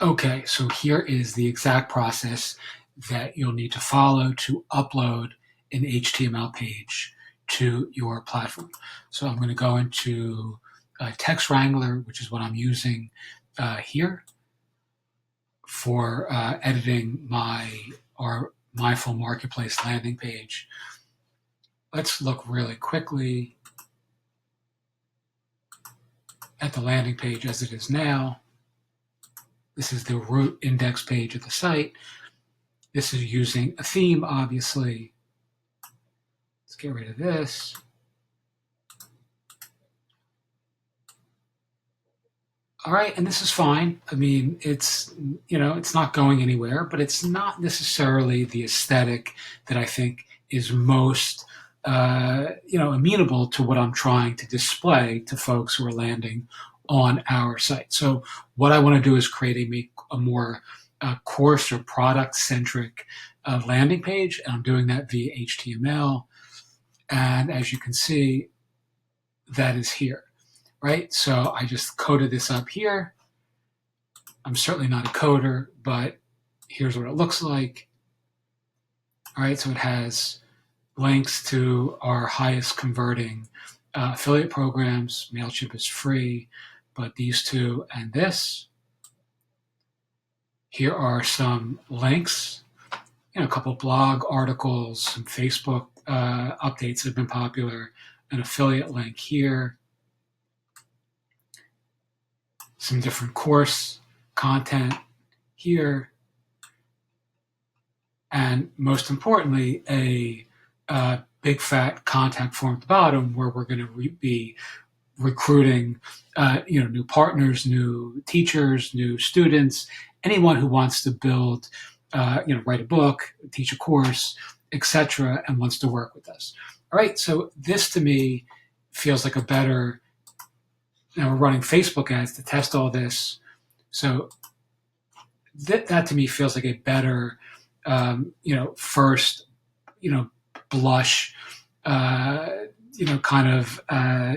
Okay, so here is the exact process that you'll need to follow to upload an HTML page to your platform. So I'm going to go into Text Wrangler, which is what I'm using here for editing our Mindful Marketplace landing page. Let's look really quickly at the landing page as it is now. This is the root index page of the site. This is using a theme, obviously. Let's get rid of this. All right, and this is fine. I mean, it's not going anywhere, but it's not necessarily the aesthetic that I think is most amenable to what I'm trying to display to folks who are landing on our site. So what I want to do is create a more course or product-centric landing page, and I'm doing that via HTML. And as you can see, that is here, right? So I just coded this up here. I'm certainly not a coder, but here's what it looks like. All right, so it has links to our highest converting affiliate programs. MailChimp is free, but these two and this. Here are some links, a couple blog articles, some Facebook updates that have been popular, an affiliate link here, some different course content here, and most importantly, a big fat contact form at the bottom where we're going to be recruiting new partners, new teachers, new students, anyone who wants to build, write a book, teach a course, etc., and wants to work with us. All right, so this to me feels like a better, we're running Facebook ads to test all this. So that to me feels like a better, first, blush, kind of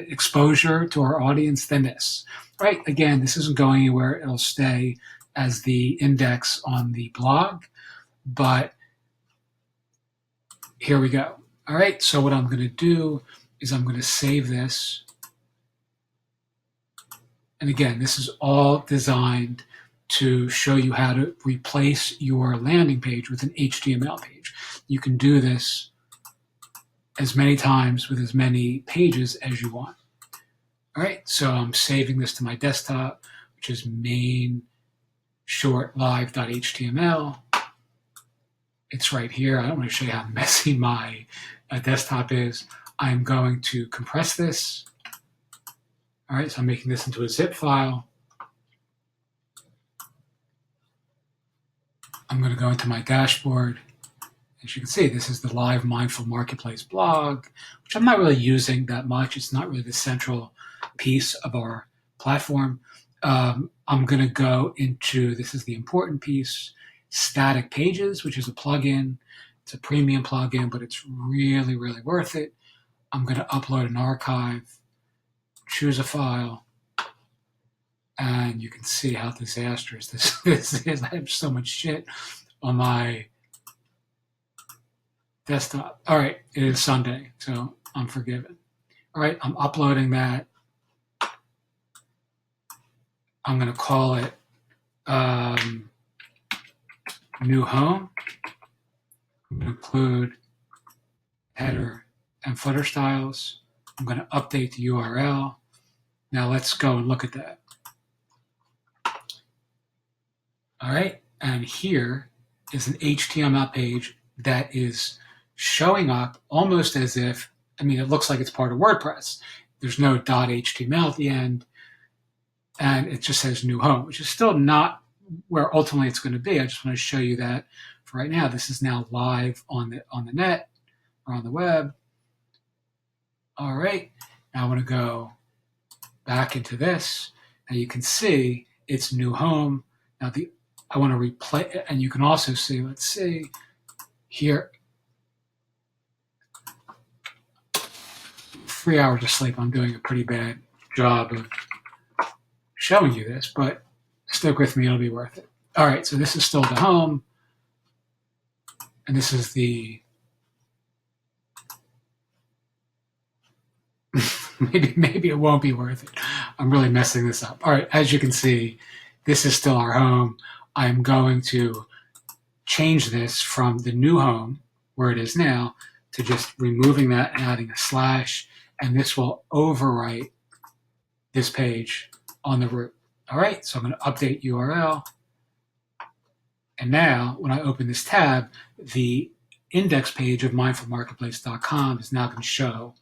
exposure to our audience than this, right? Again, this isn't going anywhere. It'll stay as the index on the blog, but here we go. All right, so what I'm going to do is I'm going to save this. And again, this is all designed to show you how to replace your landing page with an HTML page. You can do this as many times with as many pages as you want. All right, so I'm saving this to my desktop, which is main short live.html. It's right here. I don't want to show you how messy my desktop is. I'm going to compress this. All right, so I'm making this into a zip file. I'm going to go into my dashboard. As you can see, this is the live Mindful Marketplace blog, which I'm not really using that much. It's not really the central piece of our platform. I'm going to go into, this is the important piece, static pages, which is a plugin. It's a premium plugin, but it's really, really worth it. I'm going to upload an archive, choose a file, and you can see how disastrous this is. I have so much shit on my desktop. All right, it is Sunday, so I'm forgiven. All right, I'm uploading that. I'm going to call it New Home. I'm going to include header and footer styles. I'm going to update the URL. Now let's go and look at that. All right, and here is an HTML page that is showing up almost as if, it looks like it's part of WordPress. There's no .html at the end, and it just says New Home, which is still not where ultimately it's going to be. I just want to show you that for right now. This is now live on the net or on the web. All right, now I want to go back into this. Now you can see it's New Home. Now I want to replay, and you can also see, let's see here, 3 hours of sleep. I'm doing a pretty bad job of showing you this, but stick with me, it'll be worth it. All right, so this is still the home, and this is the maybe it won't be worth it. I'm really messing this up. All right, as you can see, this is still our home. I'm going to change this from the new home, where it is now, to just removing that and adding a slash, and this will overwrite this page on the root. All right, so I'm going to update URL. And now when I open this tab, the index page of mindfulmarketplace.com is now going to show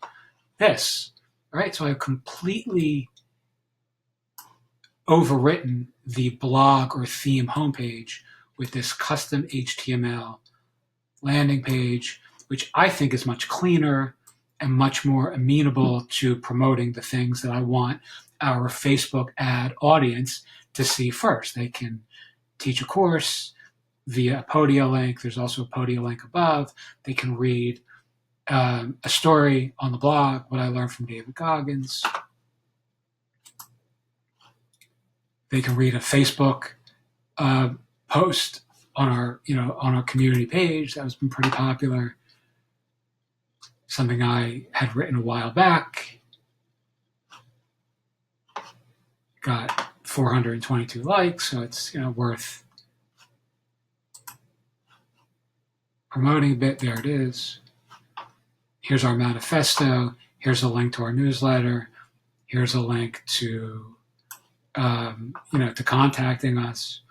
this. All right, so I've completely overwritten the blog or theme homepage with this custom HTML landing page, which I think is much cleaner and much more amenable to promoting the things that I want our Facebook ad audience to see first. They can teach a course via a Podio link. There's also a Podio link above. They can read a story on the blog, what I learned from David Goggins. They can read a Facebook post on our community page that has been pretty popular. Something I had written a while back. Got 422 likes, so it's worth promoting a bit. There it is. Here's our manifesto. Here's a link to our newsletter. Here's a link to to contacting us.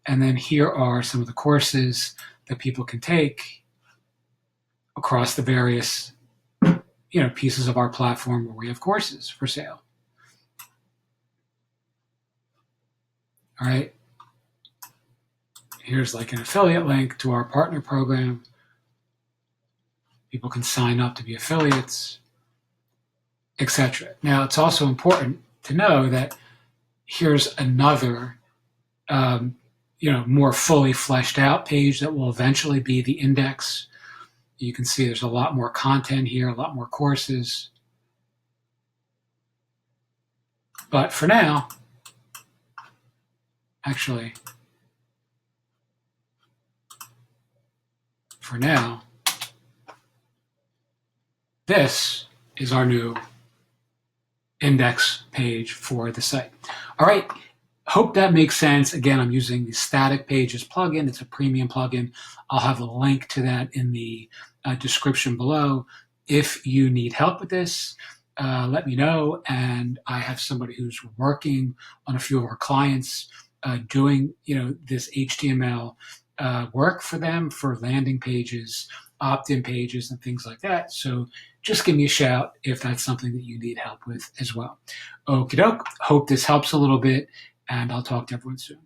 And then here are some of the courses that people can take across the various pieces of our platform where we have courses for sale. All right. Here's like an affiliate link to our partner program. People can sign up to be affiliates, etc. Now, it's also important to know that here's another, more fully fleshed out page that will eventually be the index. You can see there's a lot more content here, a lot more courses. But for now, this is our new index page for the site. All right. Hope that makes sense. Again, I'm using the Static Pages plugin. It's a premium plugin. I'll have a link to that in the description below. If you need help with this, let me know. And I have somebody who's working on a few of our clients doing this HTML work for them for landing pages, opt-in pages, and things like that. So just give me a shout if that's something that you need help with as well. Okie doke. Hope this helps a little bit, and I'll talk to everyone soon.